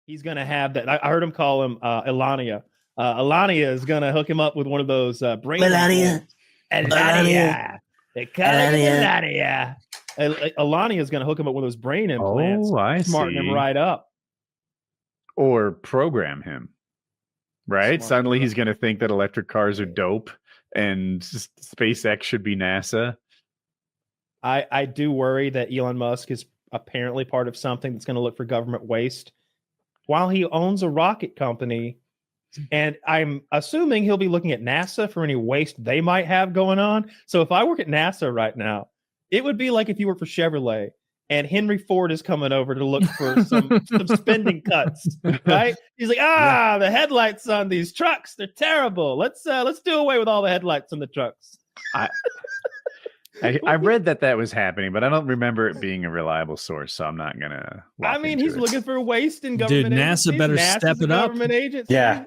He's going to have that. I heard him call him Elania. Elania is going to hook him up with one of those brain Melania. Elania. They call him Elania. Elania is going to hook him up with those brain implants. Oh, I smarten see. him right up. Or program him. Right? Suddenly he's going to think that electric cars are dope and SpaceX should be NASA. I do worry that Elon Musk is apparently part of something that's going to look for government waste while he owns a rocket company. And I'm assuming he'll be looking at NASA for any waste they might have going on. So if I work at NASA right now, it would be like if you work for Chevrolet and Henry Ford is coming over to look for some spending cuts, right? He's like, the headlights on these trucks, they're terrible. Let's do away with all the headlights on the trucks. I read that was happening, but I don't remember it being a reliable source, so I'm not gonna. I mean, he's looking for waste in government. Dude, NASA better step it up. Agency. Yeah,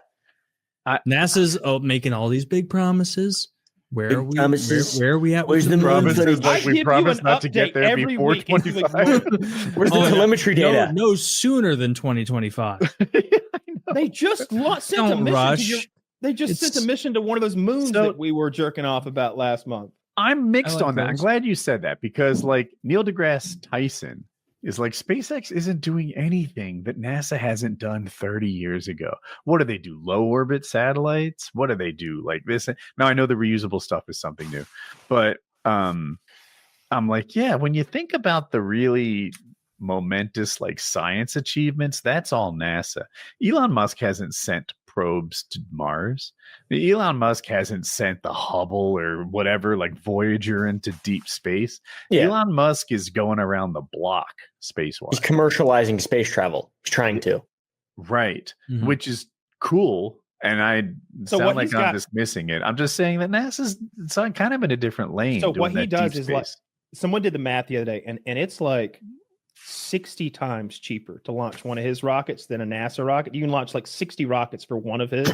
NASA's making all these big promises. Where are we? Where are we at? Where's the promises? Like we promised not to get there before 25. Where's the telemetry data? No sooner than 2025. They just sent a mission. They just sent a mission to one of those moons that we were jerking off about last month. I'm mixed on that. I'm glad you said that because, like, Neil deGrasse Tyson is like, SpaceX isn't doing anything that NASA hasn't done 30 years ago. What do they do? Low orbit satellites? What do they do? Like this? Now, I know the reusable stuff is something new, but I'm like, yeah, when you think about the really momentous, like, science achievements, that's all NASA. Elon Musk hasn't sent probes to Mars. Elon Musk hasn't sent the Hubble or whatever, like Voyager, into deep space. Yeah. Elon Musk is going around the block space-wise. He's commercializing space travel. He's trying to. Right. Mm-hmm. Which is cool. And I sound like I'm dismissing it. I'm just saying that NASA's kind of in a different lane. So what he does is like, someone did the math the other day, and it's like 60 times cheaper to launch one of his rockets than a NASA rocket. You can launch like 60 rockets for one of his.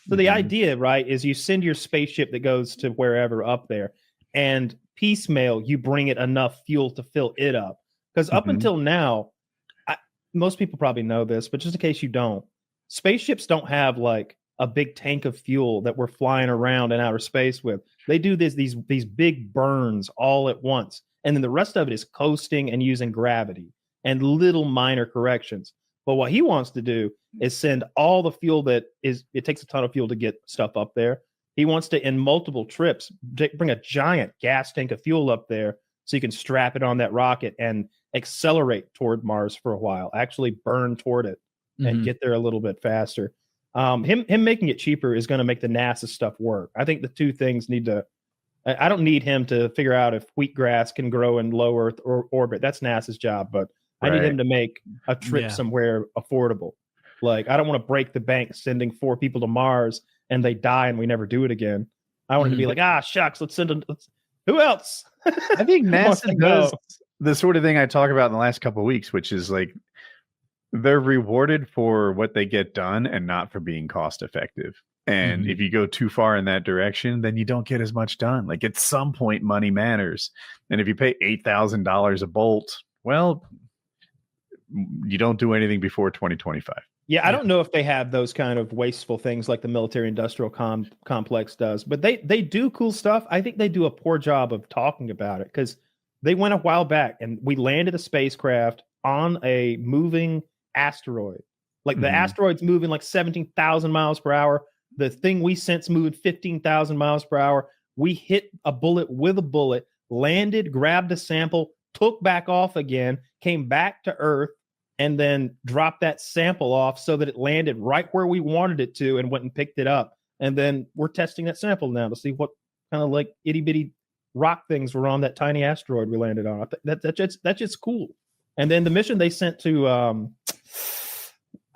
So the idea, right, is you send your spaceship that goes to wherever up there, and piecemeal, you bring it enough fuel to fill it up. Because up until now, most people probably know this, but just in case you don't, spaceships don't have like a big tank of fuel that we're flying around in outer space with. They do these big burns all at once. And then the rest of it is coasting and using gravity and little minor corrections. But what he wants to do is send all the fuel it takes a ton of fuel to get stuff up there. He wants to, in multiple trips, bring a giant gas tank of fuel up there so you can strap it on that rocket and accelerate toward Mars for a while, actually burn toward it and get there a little bit faster. Him making it cheaper is going to make the NASA stuff work. I think the two things need to, I don't need him to figure out if wheatgrass can grow in low Earth orbit. That's NASA's job, but I need him to make a trip somewhere affordable. Like, I don't want to break the bank sending 4 people to Mars and they die and we never do it again. I want it to be like, shucks, let's send them. Who else? I think NASA does the sort of thing I talk about in the last couple of weeks, which is like they're rewarded for what they get done and not for being cost effective. And if you go too far in that direction, then you don't get as much done. Like, at some point, money matters. And if you pay $8,000 a bolt, well, you don't do anything before 2025. Yeah, I don't know if they have those kind of wasteful things like the military industrial complex does, but they do cool stuff. I think they do a poor job of talking about it because they went a while back and we landed a spacecraft on a moving asteroid. Like the asteroid's moving like 17,000 miles per hour. The thing we sense moved 15,000 miles per hour. We hit a bullet with a bullet, landed, grabbed a sample, took back off again, came back to Earth, and then dropped that sample off so that it landed right where we wanted it to and went and picked it up. And then we're testing that sample now to see what kind of like itty bitty rock things were on that tiny asteroid we landed on. That's just cool. And then the mission they sent to,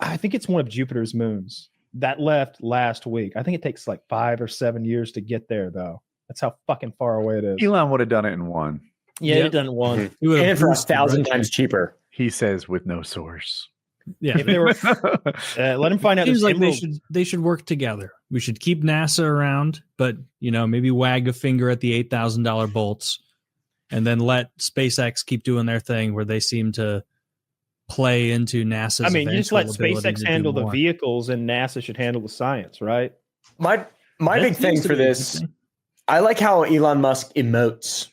I think it's one of Jupiter's moons that left last week. I think it takes like 5 or 7 years to get there, though. That's how fucking far away it is. Elon would have done it in one. Yeah, he'd done one. And for 1,000 times cheaper. He says with no source. Yeah, if they were, let him find out. Seems like they should work together. We should keep NASA around, but maybe wag a finger at the $8,000 bolts, and then let SpaceX keep doing their thing where they seem to play into NASA's. I mean, you just let eventual ability SpaceX to handle do the more. vehicles, and NASA should handle the science, right? My That big thing seems to for be a good this, thing. I like how Elon Musk emotes.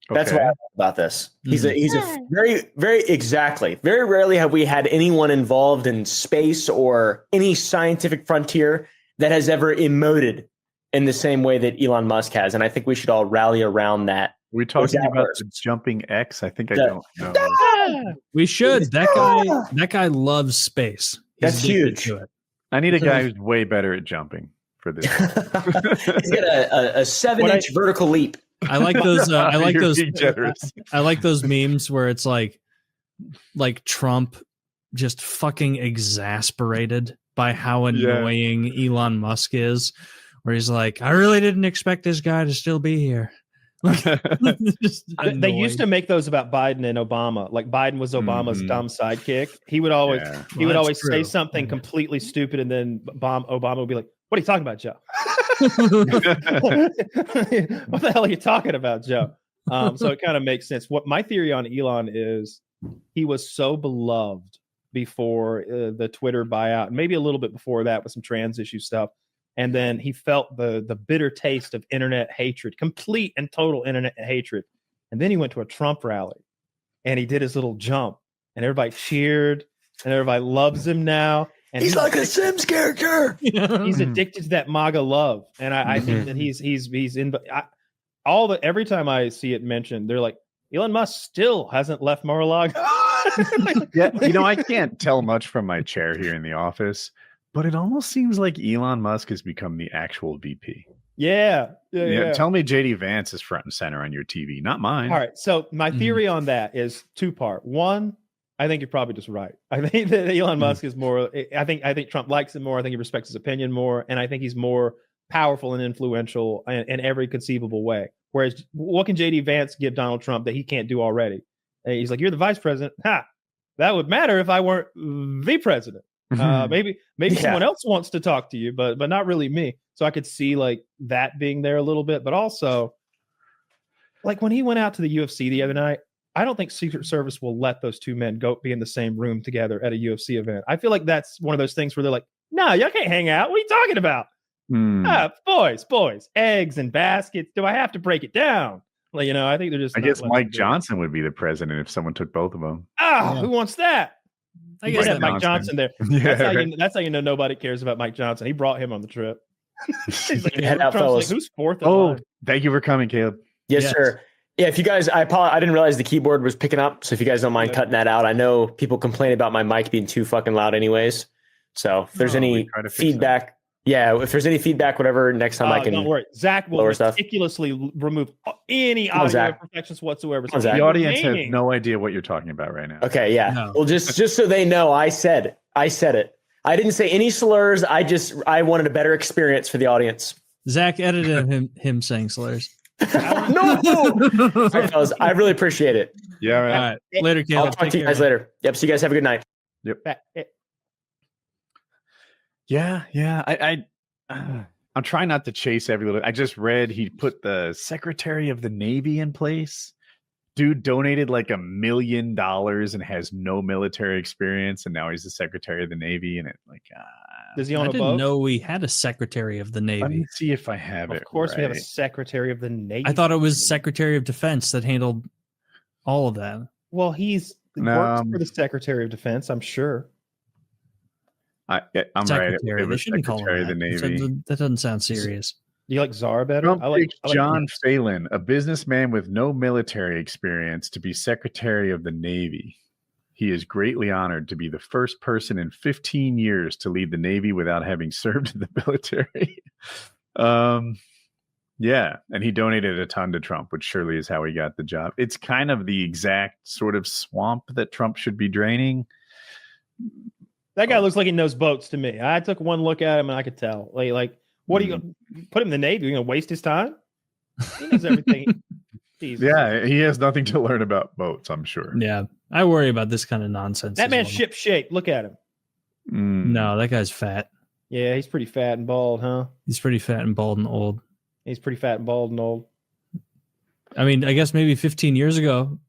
That's what I Okay. like about this. He's a very, very exactly. Very rarely have we had anyone involved in space or any scientific frontier that has ever emoted in the same way that Elon Musk has. And I think we should all rally around that. We're talking about the outbursts. jumping X. I think I The- don't know. We should. That guy loves space. He's That's addicted huge. to it. I need a guy who's way better at jumping for this. He's got a 7-inch vertical leap. I like those. I like You're those. being generous. I like those memes where it's like Trump just fucking exasperated by how annoying Elon Musk is, where he's like, I really didn't expect this guy to still be here. Just They used annoyed. to make those about Biden and Obama. Like Biden was Obama's Mhm. dumb sidekick. He would always Yeah. he would Well, always that's say true. something completely stupid, and then Obama would be like, "What are you talking about, Joe? What the hell are you talking about, Joe?" So it kind of makes sense. What my theory on Elon is, he was so beloved before the Twitter buyout, and maybe a little bit before that with some trans issue stuff. And then he felt the bitter taste of internet hatred, complete and total internet hatred. And then he went to a Trump rally and he did his little jump, and everybody cheered, and everybody loves him now. And He's like a Sims character. he's addicted to that MAGA love. And I think that he's in every time I see it mentioned, they're like, Elon Musk still hasn't left Mar-a-Lago. Yeah, I can't tell much from my chair here in the office, but it almost seems like Elon Musk has become the actual VP. Yeah. Tell me JD Vance is front and center on your TV, not mine. All right. So my theory on that is two-part. One, I think you're probably just right. I think that Elon Musk is more. I think Trump likes him more. I think he respects his opinion more, and I think he's more powerful and influential in every conceivable way. Whereas, what can JD Vance give Donald Trump that he can't do already? And he's like, "You're the vice president. Ha! That would matter if I weren't the president. Maybe someone else wants to talk to you, but not really me." So I could see like that being there a little bit, but also like when he went out to the UFC the other night, I don't think Secret Service will let those two men go be in the same room together at a UFC event. I feel like that's one of those things where they're like, "No, y'all can't hang out. What are you talking about? Boys, eggs and baskets. Do I have to break it down?" Like, I think they're just. I guess Mike Johnson would be the president if someone took both of them. Who wants that? I He guess did that have Mike makes Johnson there. Yeah, That's how you know nobody cares about Mike Johnson. He brought him on the trip. He's like, Head out, Trump's fellas. like, who's fourth in Oh, line? thank you for coming, Caleb. Yes, sir. Yeah, if you guys, I didn't realize the keyboard was picking up. So if you guys don't mind cutting that out, I know people complain about my mic being too fucking loud anyways. So if there's any try to fix feedback, if there's any feedback, whatever, next time I can. Don't worry. Zach will lower stuff. meticulously remove any Come on, audio Zach. imperfections whatsoever. Come on, So Zach. The audience has remaining- no idea what you're talking about right now. Okay, yeah. No. Well, just so they know, I said it. I didn't say any slurs. I wanted a better experience for the audience. Zach edited him saying slurs. No. All right, fellas, I really appreciate it. Yeah, All right. right, later, Caleb. I'll talk Take to you care, guys man. later. Yep. So you guys have a good night. Yeah. I'm trying not to chase every little. I just read he put the Secretary of the Navy in place. Dude donated like $1 million and has no military experience, and now he's the Secretary of the Navy. And it Does he I own a didn't boat? know we had a Secretary of the let me Navy. see if I have it. Of course, we have a right. Secretary of the Navy. I thought it was Secretary of Defense that handled all of that. Well, he's works for the Secretary of Defense, I'm sure. I'm right. Secretary. It They was shouldn't call Secretary him of the that. Navy. That doesn't sound serious. Do you like Czar better? Trump I like picks John Phelan, a businessman with no military experience, to be Secretary of the Navy. He is greatly honored to be the first person in 15 years to lead the Navy without having served in the military. Yeah, and he donated a ton to Trump, which surely is how he got the job. It's kind of the exact sort of swamp that Trump should be draining. That guy looks like he knows boats to me. I took one look at him and I could tell. Like what are you going to put him in the Navy? You're going to waste his time? He knows everything. Jesus. Yeah, he has nothing to learn about boats, I'm sure. Yeah, I worry about this kind of nonsense. That as man's well. ship shape. Look at him. No, that guy's fat. Yeah, he's pretty fat and bald, huh? He's pretty fat and bald and old. He's pretty fat and bald and old. I mean, I guess maybe 15 years ago,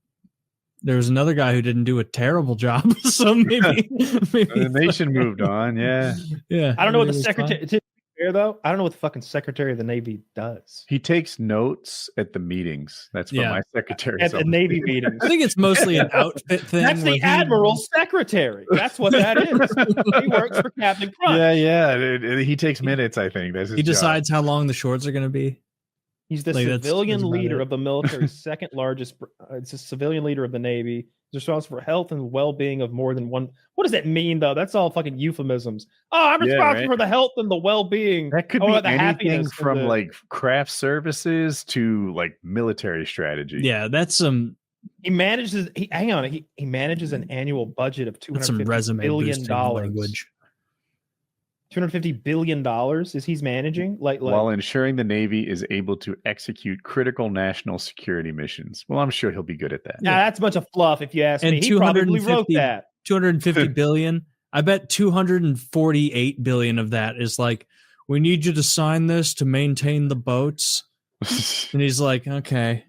there was another guy who didn't do a terrible job. So maybe The nation moved on. Yeah. Yeah. I don't know what the everything was secretary. fine. To be fair, though, I don't know what the fucking Secretary of the Navy does. He takes notes at the meetings. That's what Yeah. my secretary At the Navy meetings. I think it's mostly an outfit thing. That's where the Admiral's secretary. That's what that is. He works for Captain Crunch. Yeah. He takes minutes, I think. That's his he job. decides how long the shorts are going to be. He's the Like, that's civilian about leader it. of the military's second largest. It's a civilian leader of the Navy. He's responsible for health and well-being of more than one. What does that mean, though? That's all fucking euphemisms. Oh, I'm Yeah, responsible right. for the health and the well-being. That could Oh, be the anything happiness from and the- like craft services to like military strategy. Yeah, that's some He manages. Hang on. He manages an annual budget of that's some $250 resume billion. boosting language. $250 billion is he's managing? Like While ensuring the Navy is able to execute critical national security missions. Well, I'm sure he'll be good at that. nah, that's a bunch of fluff, if you ask And me. He probably 250 wrote that. 250 billion. I bet 248 billion of that is like, we need you to sign this to maintain the boats. And he's like, okay.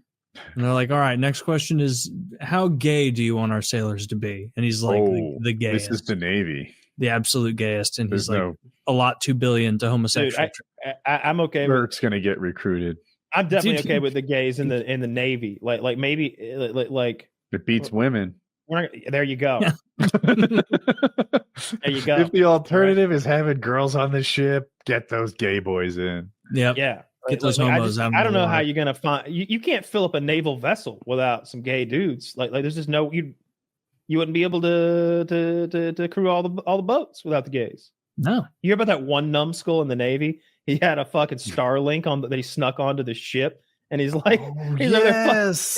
And they're like, all right, next question is, how gay do you want our sailors to be? And he's like, the gayest, This is the Navy. the absolute gayest. And There's he's like, no a lot, 2 billion to homosexual. Dude, I'm okay with. Burke's going to get recruited. I'm definitely Dude, okay with the gays in the Navy. Like maybe like It beats women. we're not, there you go. There you go. If the alternative is having girls on the ship, get those gay boys in. Yep. Yeah. Get those I homos out in I don't the know how water. you're gonna find. You can't fill up a naval vessel without some gay dudes. Like there's just no you wouldn't be able to crew all the boats without the gays. No. You hear about that one numbskull in the Navy? He had a fucking Starlink on that he snuck onto the ship, and he's like, he's over there yes.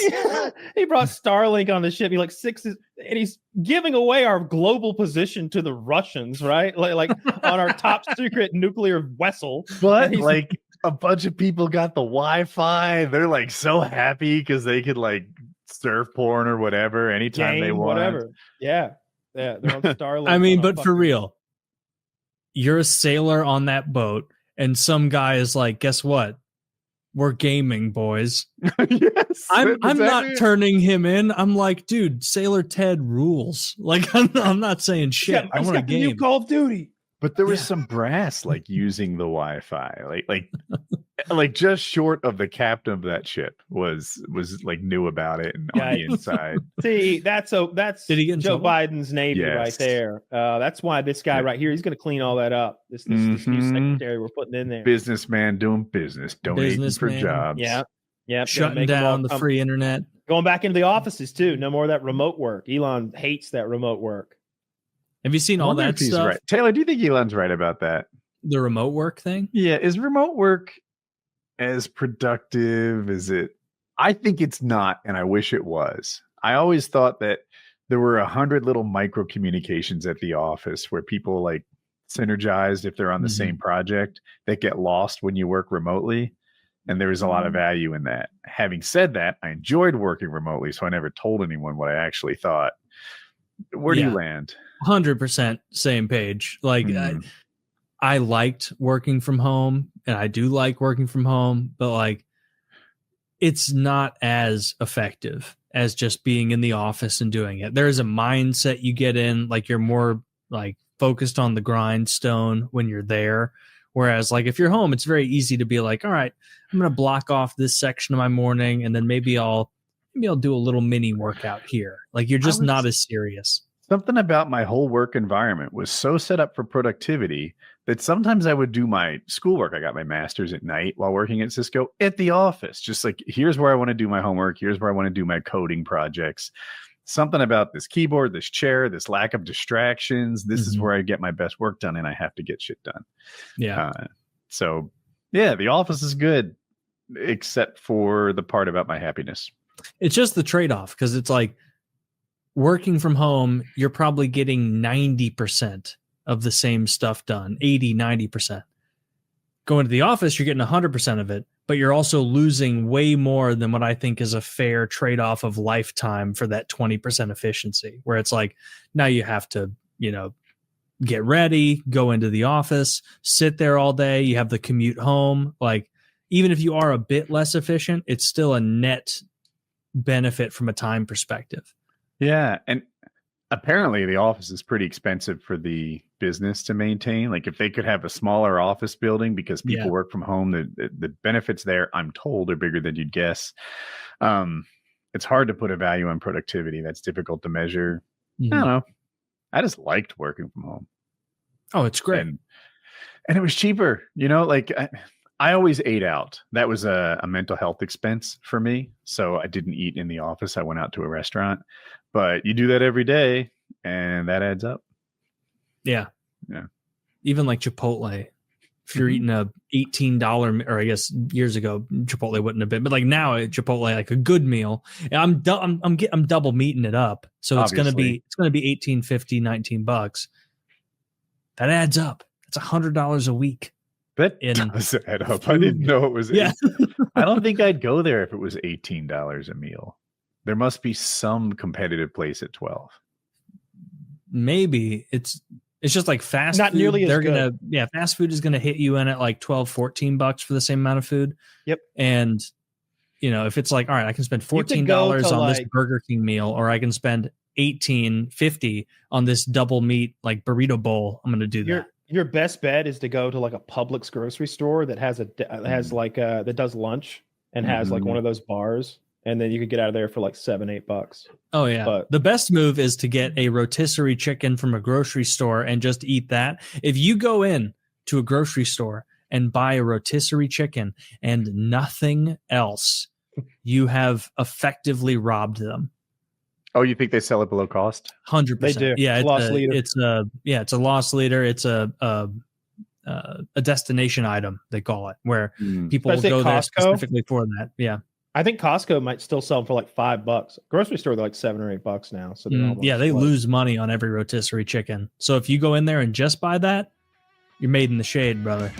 he brought Starlink on the ship. He like and he's giving away our global position to the Russians, right? Like on our top secret nuclear vessel. But And he's- like a bunch of people got the Wi-Fi. They're like so happy because they could like surf porn or whatever anytime they game, want. whatever. Yeah, they're on Starlink. I mean, on a but for fucking- real, you're a sailor on that boat, and some guy is like, guess what? We're gaming, boys. Yes, I'm that's not exactly it. turning him in. I'm like, dude, Sailor Ted rules. Like, I'm not saying shit. I He's want to got the new game. Call of Duty. But there was Yeah. some brass like using the Wi-Fi, like just short of the captain of that ship was like knew about it and on the Yikes. inside. See, that's Did he get in Joe trouble? Biden's Navy right Yes. there. That's why this guy Yeah. right here, he's going to clean all that up. This new Mhm. secretary we're putting in there. Businessman doing business, donating for Businessman. jobs. Yeah, yeah. Shutting down the free internet. Going back into the offices too. No more of that remote work. Elon hates that remote work. Have you seen I all wonder that if he's stuff? right. Taylor, do you think Elon's right about that? The remote work thing? Yeah, is remote work as productive as it? I think it's not, and I wish it was. I always thought that there were 100 little micro communications at the office where people like synergized if they're on the Mhm. same project that get lost when you work remotely. And there was a lot of value in that. Having said that, I enjoyed working remotely, so I never told anyone what I actually thought. Where do you Yeah. land? 100% same page. Like, Hmm. I liked working from home, and I do like working from home, but like, it's not as effective as just being in the office and doing it. There's a mindset you get in, like you're more like focused on the grindstone when you're there. Whereas like if you're home, it's very easy to be like, all right, I'm going to block off this section of my morning, and then maybe I'll do a little mini workout here. Like you're just not as serious. Something about my whole work environment was so set up for productivity that sometimes I would do my schoolwork. I got my master's at night while working at Cisco at the office. Just like, here's where I want to do my homework. Here's where I want to do my coding projects. Something about this keyboard, this chair, this lack of distractions. This is Mhm. where I get my best work done, and I have to get shit done. Yeah. So, yeah, the office is good, except for the part about my happiness. It's just the trade-off, because it's like working from home, you're probably getting 90% of the same stuff done, 80, 90%. Going to the office, you're getting 100% of it, but you're also losing way more than what I think is a fair trade-off of lifetime for that 20% efficiency, where it's like, now you have to, get ready, go into the office, sit there all day. You have the commute home. Like, even if you are a bit less efficient, it's still a net benefit from a time perspective. Yeah, and apparently the office is pretty expensive for the business to maintain. Like if they could have a smaller office building because people work from home, the benefits there, I'm told, are bigger than you'd guess. It's hard to put a value on productivity. That's difficult to measure. I don't know. I just liked working from home. Oh, it's great. And it was cheaper, like I always ate out. That was a mental health expense for me. So I didn't eat in the office. I went out to a restaurant, but you do that every day and that adds up. Yeah. Yeah. Even like Chipotle, if you're eating a $18, or I guess years ago, Chipotle wouldn't have been, but like now at Chipotle, like a good meal, and I'm double meating it up. So Obviously. it's going to be $18.50, $19. That adds up. That's $100 a week. That does add up. I didn't know it was. Yeah. I don't think I'd go there if it was $18 a meal. There must be some competitive place at 12. Maybe it's just like fast Not food. Nearly as good. Fast food is gonna hit you in at like $12-$14 for the same amount of food. Yep. And if it's like, all right, I can spend $14 on this Burger King meal, or I can spend $18.50 on this double meat like burrito bowl, I'm gonna do that. Your best bet is to go to like a Publix grocery store that has that does lunch and has like one of those bars, and then you could get out of there for like $7-8. Oh yeah. But the best move is to get a rotisserie chicken from a grocery store and just eat that. If you go in to a grocery store and buy a rotisserie chicken and nothing else, you have effectively robbed them. Oh, you think they sell it below cost? 100%. They do. Yeah, it's a loss leader. It's a loss leader. It's a destination item, they call it, where people will go there specifically for that. Yeah. I think Costco might still sell them for like $5. Grocery store, they're like $7 or $8 now. So they lose money on every rotisserie chicken. So if you go in there and just buy that, you're made in the shade, brother.